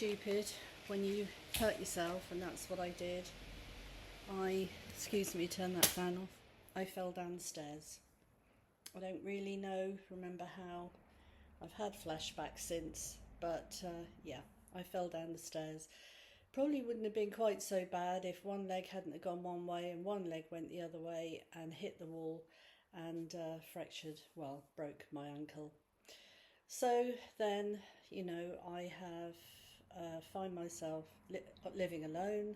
stupid when you hurt yourself, and that's what I did. Excuse me, turn that fan off. I fell down the stairs. I don't really remember how. I've had flashbacks since, but yeah, I fell down the stairs. Probably wouldn't have been quite so bad if one leg hadn't have gone one way and one leg went the other way and hit the wall and broke my ankle. So then, I have find myself living alone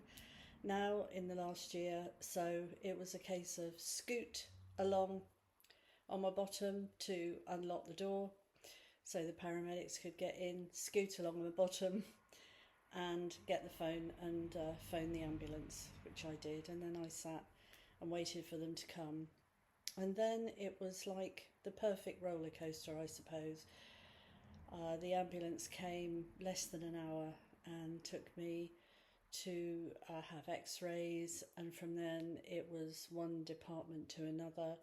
now in the last year. So it was a case of scoot along on my bottom to unlock the door so the paramedics could get in, scoot along the bottom and get the phone and phone the ambulance, which I did. And then I sat and waited for them to come. And then it was like the perfect roller coaster, I suppose. The ambulance came less than an hour and took me to have x-rays, and from then it was one department to another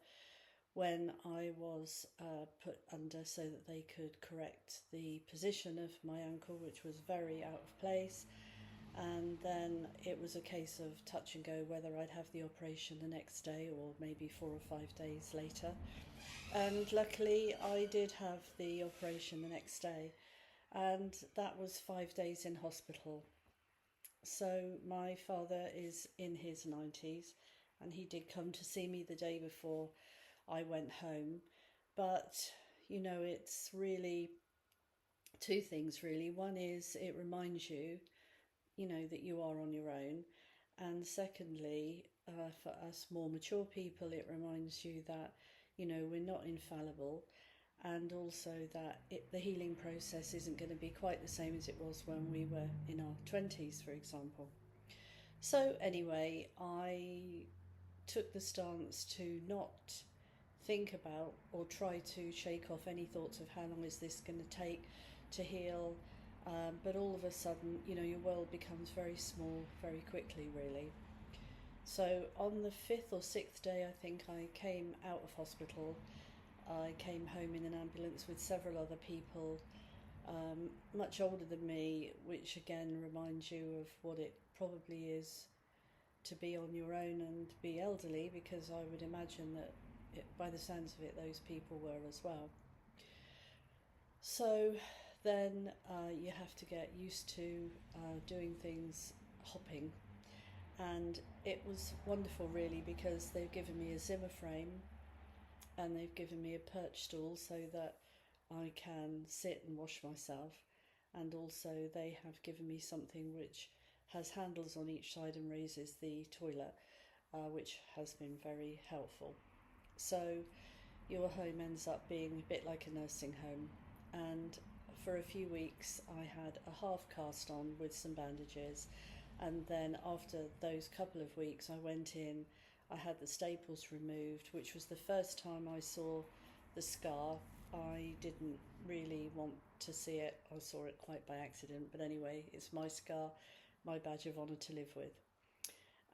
when I was put under so that they could correct the position of my ankle, which was very out of place. And then it was a case of touch and go whether I'd have the operation the next day or maybe 4 or 5 days later. And luckily I did have the operation the next day, and that was 5 days in hospital. So my father is in his 90s, and he did come to see me the day before I went home. But it's really two things really. One is it reminds you that you are on your own, and secondly, for us more mature people, it reminds you that we're not infallible, and also that the healing process isn't going to be quite the same as it was when we were in our 20s, for example. So anyway, I took the stance to not think about or try to shake off any thoughts of how long is this going to take to heal. But all of a sudden, your world becomes very small very quickly, really. So on the 5th or 6th day, I think, I came out of hospital. I came home in an ambulance with several other people, much older than me, which again reminds you of what it probably is to be on your own and be elderly, because I would imagine that by the sounds of it, those people were as well. So then you have to get used to doing things hopping, and it was wonderful really, because they've given me a Zimmer frame and they've given me a perch stool so that I can sit and wash myself, and also they have given me something which has handles on each side and raises the toilet, which has been very helpful. So your home ends up being a bit like a nursing home, and for a few weeks I had a half cast on with some bandages, and then after those couple of weeks I went in, I had the staples removed, which was the first time I saw the scar. I didn't really want to see it, I saw it quite by accident, but anyway, it's my scar, my badge of honour to live with.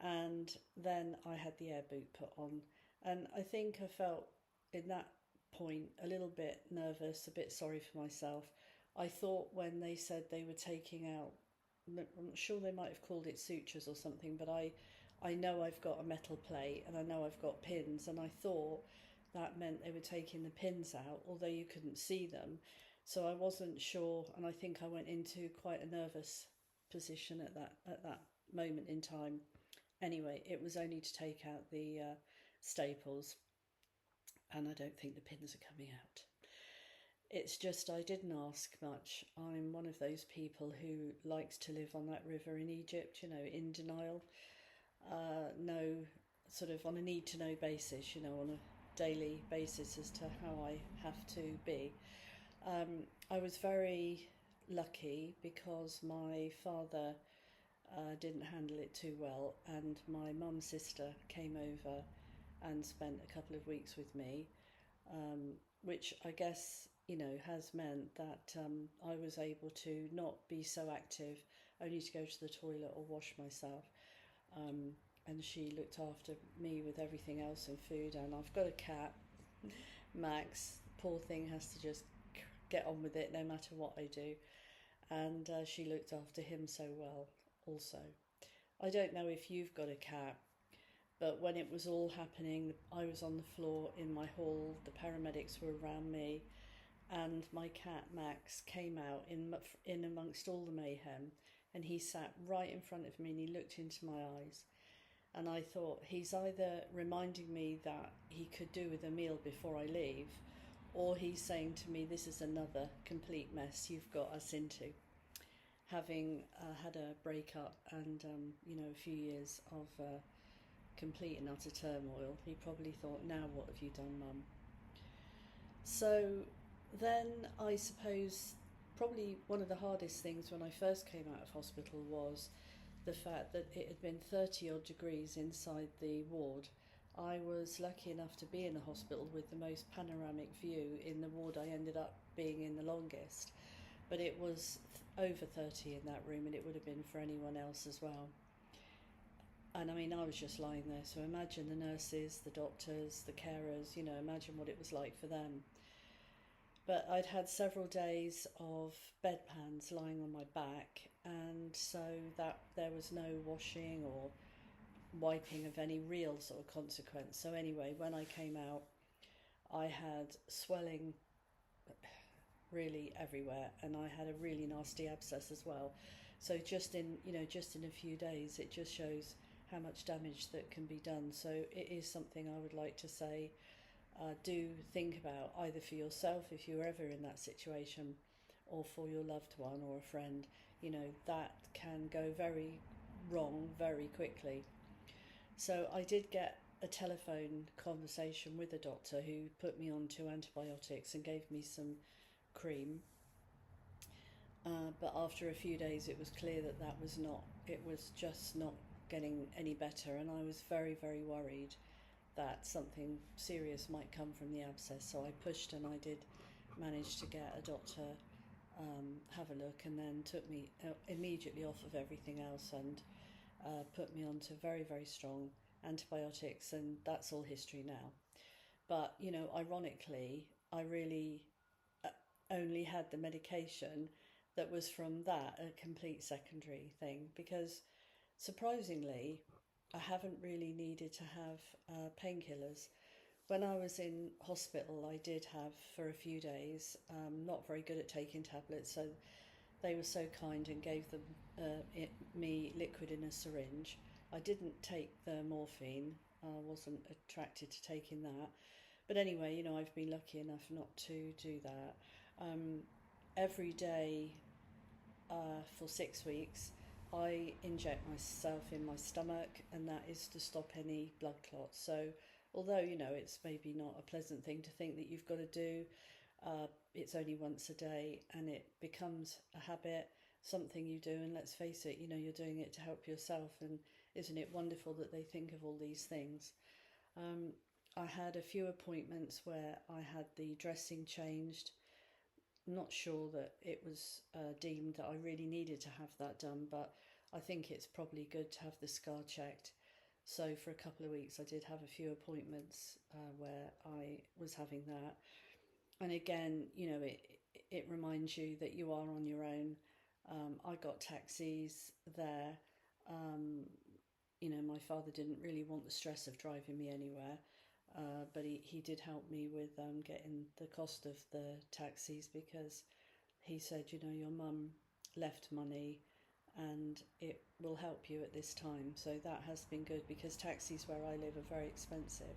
And then I had the air boot put on, and I think I felt in that point a little bit nervous, a bit sorry for myself. I thought when they said they were taking out, I'm sure they might have called it sutures or something, but I know I've got a metal plate and I know I've got pins, and I thought that meant they were taking the pins out, although you couldn't see them. So I wasn't sure, and I think I went into quite a nervous position at that moment in time. Anyway, it was only to take out the staples, and I don't think the pins are coming out. It's just I didn't ask much. I'm one of those people who likes to live on that river in Egypt, in denial. No, sort of on a need to know basis, on a daily basis as to how I have to be. I was very lucky because my father didn't handle it too well, and my mum's sister came over and spent a couple of weeks with me, which I guess has meant that I was able to not be so active, only to go to the toilet or wash myself, and she looked after me with everything else and food. And I've got a cat, Max. Poor thing has to just get on with it no matter what I do. and she looked after him so well also. I don't know if you've got a cat, but when it was all happening, I was on the floor in my hall, the paramedics were around me, and my cat Max came out in amongst all the mayhem, and he sat right in front of me and he looked into my eyes. And I thought, he's either reminding me that he could do with a meal before I leave, or he's saying to me, this is another complete mess you've got us into. Having had a breakup and, a few years of complete and utter turmoil, he probably thought, now what have you done, Mum? So then I suppose probably one of the hardest things when I first came out of hospital was the fact that it had been 30 odd degrees inside the ward. I was lucky enough to be in a hospital with the most panoramic view in the ward I ended up being in the longest, but it was over 30 in that room, and it would have been for anyone else as well. And I mean, I was just lying there, so imagine the nurses, the doctors, the carers, imagine what it was like for them. But I'd had several days of bedpans lying on my back, and so that there was no washing or wiping of any real sort of consequence. So anyway, when I came out, I had swelling really everywhere, and I had a really nasty abscess as well. So just in a few days, it just shows how much damage that can be done. So it is something I would like to say, do think about, either for yourself if you're ever in that situation, or for your loved one or a friend. That can go very wrong very quickly. So I did get a telephone conversation with a doctor who put me on 2 antibiotics and gave me some cream. But after a few days, it was clear that it was just not getting any better, and I was very, very worried that something serious might come from the abscess. So I pushed, and I did manage to get a doctor have a look, and then took me immediately off of everything else and put me onto very, very strong antibiotics, and that's all history now. But ironically, I really only had the medication that was from that, a complete secondary thing, because surprisingly I haven't really needed to have painkillers. When I was in hospital, I did have for a few days, not very good at taking tablets, so they were so kind and gave them me liquid in a syringe. I didn't take the morphine, I wasn't attracted to taking that. But anyway, I've been lucky enough not to do that. Every day for 6 weeks, I inject myself in my stomach, and that is to stop any blood clots. So although, it's maybe not a pleasant thing to think that you've got to do, it's only once a day, and it becomes a habit, something you do. And let's face it, you're doing it to help yourself, and isn't it wonderful that they think of all these things? I had a few appointments where I had the dressing changed. I'm not sure that it was deemed that I really needed to have that done, but I think it's probably good to have the scar checked. So for a couple of weeks I did have a few appointments where I was having that. And again, it reminds you that you are on your own. I got taxis there. My father didn't really want the stress of driving me anywhere. But he did help me with getting the cost of the taxis, because he said, your mum left money and it will help you at this time. So that has been good, because taxis where I live are very expensive.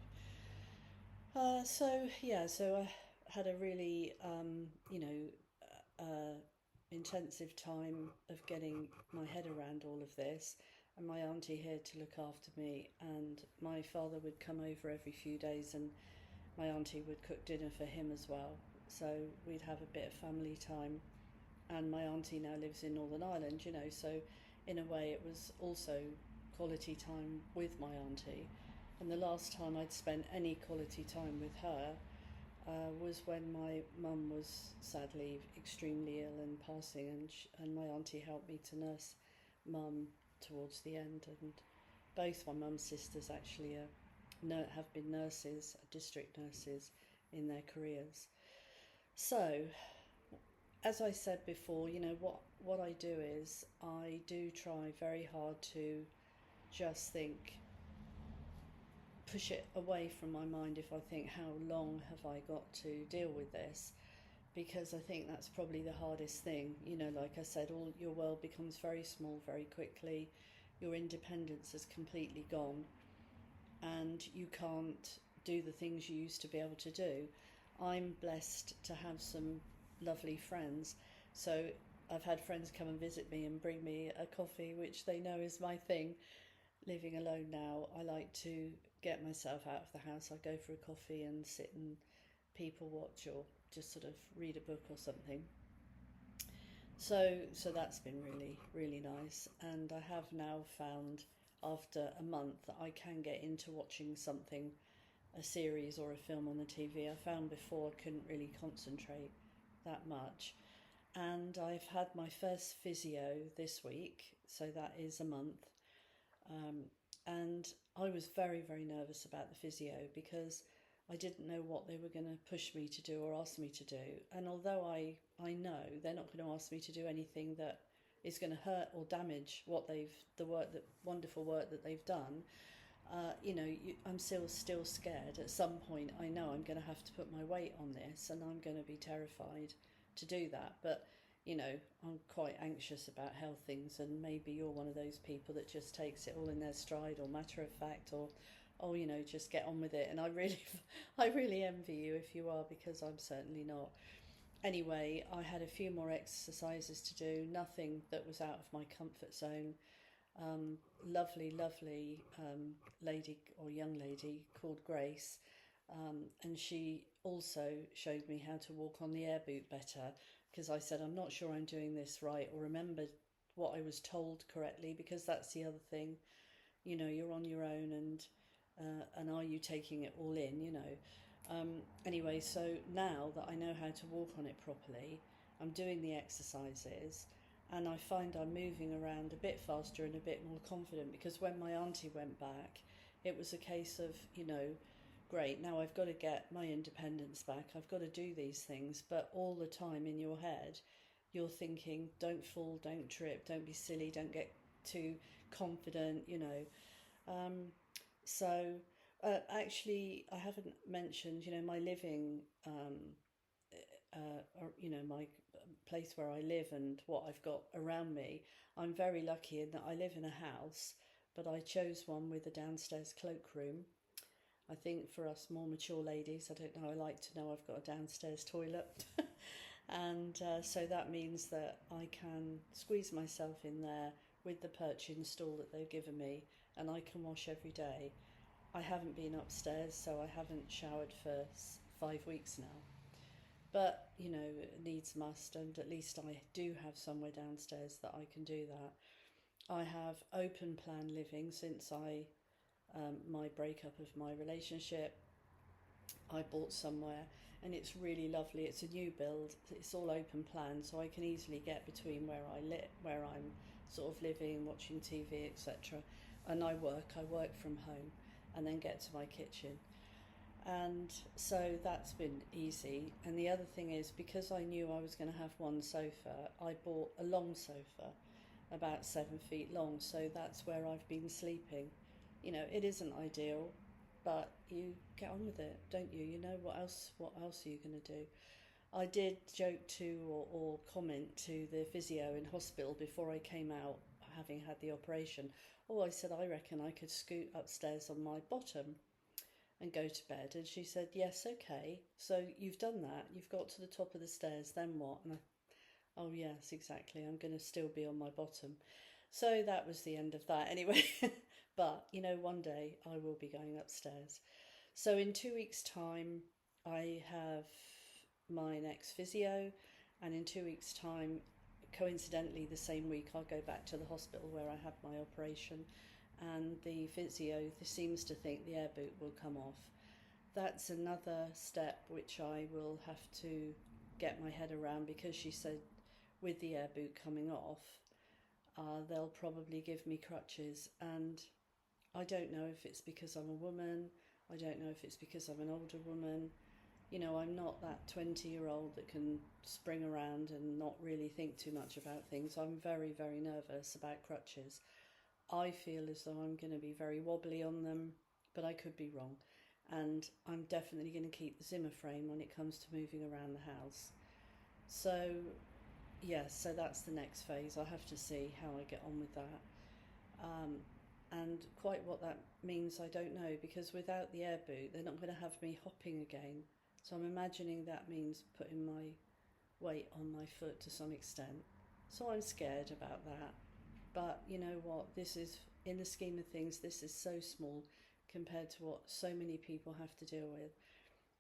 So I had a really, intensive time of getting my head around all of this, and my auntie here to look after me, and my father would come over every few days, and my auntie would cook dinner for him as well, so we'd have a bit of family time. And my auntie now lives in Northern Ireland, so in a way it was also quality time with my auntie. And the last time I'd spent any quality time with her was when my mum was sadly extremely ill and passing, and my auntie helped me to nurse mum towards the end. And both my mum's sisters actually have been nurses, district nurses, in their careers. So as I said before, what I do is I do try very hard to just think, push it away from my mind if I think, how long have I got to deal with this? Because I think that's probably the hardest thing. Like I said, all your world becomes very small very quickly. Your independence is completely gone, and you can't do the things you used to be able to do. I'm blessed to have some lovely friends. So I've had friends come and visit me and bring me a coffee, which they know is my thing. Living alone now, I like to get myself out of the house. I go for a coffee and sit and people watch, or just sort of read a book or something. So that's been really, really nice. And I have now found, after a month, that I can get into watching something, a series or a film on the TV. I found before I couldn't really concentrate that much. And I've had my first physio this week, so that is a month. Um, and I was very, very nervous about the physio because I didn't know what they were going to push me to do or ask me to do. And although I know they're not going to ask me to do anything that is going to hurt or damage the work, that wonderful work that they've done, I'm still scared. At some point, I know I'm going to have to put my weight on this, and I'm going to be terrified to do that. But I'm quite anxious about health things, and maybe you're one of those people that just takes it all in their stride, or matter of fact, or oh, just get on with it. And I really, I really envy you if you are, because I'm certainly not. Anyway, I had a few more exercises to do, nothing that was out of my comfort zone. Lovely, lovely lady or young lady called Grace, and she also showed me how to walk on the air boot better, because I said I'm not sure I'm doing this right or remembered what I was told correctly, because that's the other thing. You're on your own, and are you taking it all in? Anyway, so now that I know how to walk on it properly, I'm doing the exercises, and I find I'm moving around a bit faster and a bit more confident, because when my auntie went back, it was a case of, great, now I've got to get my independence back, I've got to do these things, but all the time in your head, you're thinking, don't fall, don't trip, don't be silly, don't get too confident. Um, so actually, I haven't mentioned, my living, my place where I live and what I've got around me. I'm very lucky in that I live in a house, but I chose one with a downstairs cloakroom. I think for us more mature ladies, I don't know, I like to know I've got a downstairs toilet. And so that means that I can squeeze myself in there with the perching stool that they've given me, and I can wash every day. I haven't been upstairs, so I haven't showered for 5 weeks now. But, needs must, and at least I do have somewhere downstairs that I can do that. I have open plan living since my breakup of my relationship. I bought somewhere, and it's really lovely. It's a new build. It's all open plan, so I can easily get between where I'm sort of living, watching TV, etc. And I work from home, and then get to my kitchen. And so that's been easy. And the other thing is, because I knew I was going to have one sofa, I bought a long sofa, about 7 feet long. So that's where I've been sleeping. It isn't ideal, but you get on with it, don't you? What else? What else are you going to do? I did joke to, or comment to the physio in hospital before I came out, having had the operation. Oh, I said, I reckon I could scoot upstairs on my bottom and go to bed. And she said, yes, okay. So you've done that. You've got to the top of the stairs. Then what? Oh, yes, exactly. I'm going to still be on my bottom. So that was the end of that anyway. But, one day I will be going upstairs. So in 2 weeks' time, I have my next physio. And in 2 weeks' time, coincidentally, the same week, I'll go back to the hospital where I had my operation. And the physio seems to think the air boot will come off. That's another step which I will have to get my head around, because she said with the air boot coming off, they'll probably give me crutches. And I don't know if it's because I'm a woman, I don't know if it's because I'm an older woman, You know, I'm not that 20-year-old that can spring around and not really think too much about things. I'm very, very nervous about crutches. I feel as though I'm going to be very wobbly on them, but I could be wrong. And I'm definitely going to keep the Zimmer frame when it comes to moving around the house. So, yes, so that's the next phase. I have to see how I get on with that. Um, and quite what that means, I don't know, because without the air boot, they're not going to have me hopping again. So I'm imagining that means putting my weight on my foot to some extent. So I'm scared about that. But you know what? This is, in the scheme of things, this is so small compared to what so many people have to deal with.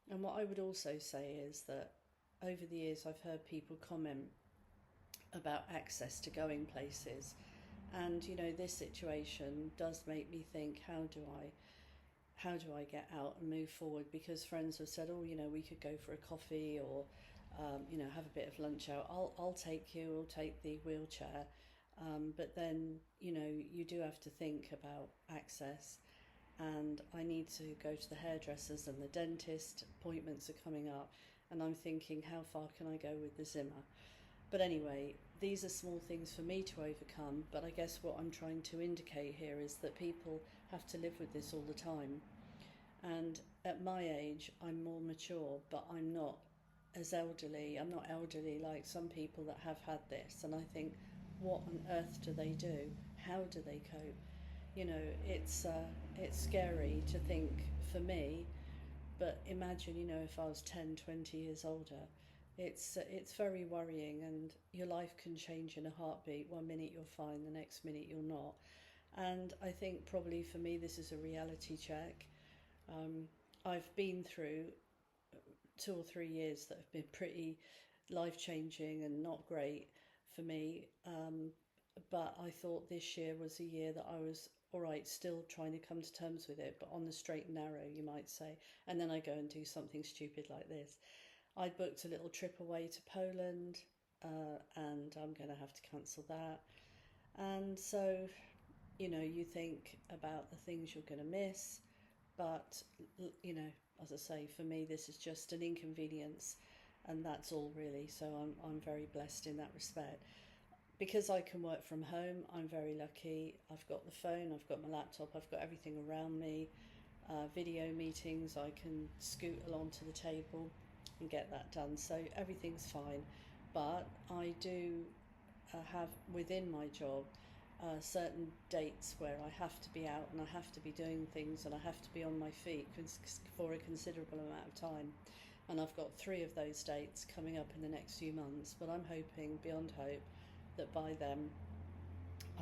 And what I would also say is that over the years, I've heard people comment about access to going places. And you know, this situation does make me think, how do I get out and move forward? Because friends have said, oh, you know, we could go for a coffee, or you know, have a bit of lunch out. I'll take you. I'll take the wheelchair. But then, you know, you do have to think about access. And I need to go to the hairdressers, and the dentist appointments are coming up. And I'm thinking, how far can I go with the Zimmer? But anyway, these are small things for me to overcome. But I guess what I'm trying to indicate here is that people have to live with this all the time. And at my age, I'm more mature, but I'm not as elderly. I'm not elderly like some people that have had this. And I think, what on earth do they do? How do they cope? You know, it's scary to think for me, but imagine, you know, if I was 10, 20 years older. It's very worrying, and your life can change in a heartbeat. One minute you're fine, the next minute you're not. And I think probably for me this is a reality check. Um, I've been through 2 or 3 years that have been pretty life changing and not great for me. But I thought this year was a year that I was all right, still trying to come to terms with it, but on the straight and narrow, you might say. And then I go and do something stupid like this. I booked a little trip away to Poland, and I'm going to have to cancel that. And so, you know, you think about the things you're going to miss, but, you know, as I say, for me, this is just an inconvenience, and that's all really. So I'm very blessed in that respect. Because I can work from home, I'm very lucky. I've got the phone, I've got my laptop, I've got everything around me. Video meetings, I can scoot along to the table and get that done. So everything's fine. But I do have within my job certain dates where I have to be out and I have to be doing things and I have to be on my feet for a considerable amount of time. And I've got 3 of those dates coming up in the next few months. But I'm hoping, beyond hope, that by then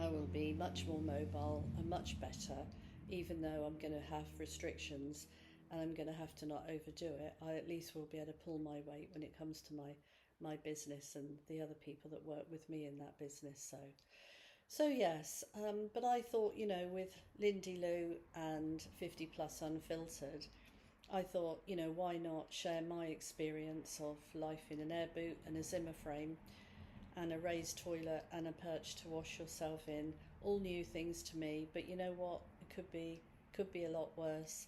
I will be much more mobile and much better, even though I'm going to have restrictions and I'm going to have to not overdo it. I at least will be able to pull my weight when it comes to my business and the other people that work with me in that business. So yes, but I thought, you know, with Lindy Lou and 50 Plus Unfiltered, I thought, you know, why not share my experience of life in an air boot and a Zimmer frame and a raised toilet and a perch to wash yourself in. All new things to me, but you know what? It could be a lot worse.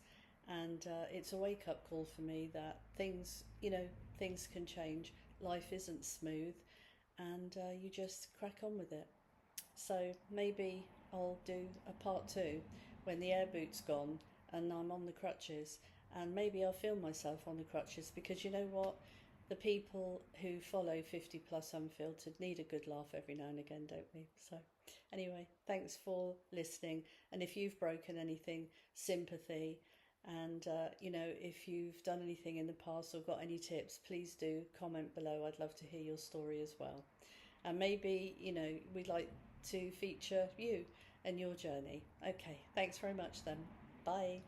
And it's a wake-up call for me that things, you know, things can change. Life isn't smooth, and you just crack on with it. So maybe I'll do a part 2 when the air boot's gone and I'm on the crutches, and maybe I'll film myself on the crutches, because you know what? The people who follow 50 Plus Unfiltered need a good laugh every now and again, don't we? So anyway, thanks for listening. And if you've broken anything, sympathy. And, you know, if you've done anything in the past or got any tips, please do comment below. I'd love to hear your story as well. And maybe, you know, we'd like to feature you and your journey. Okay, thanks very much then. Bye.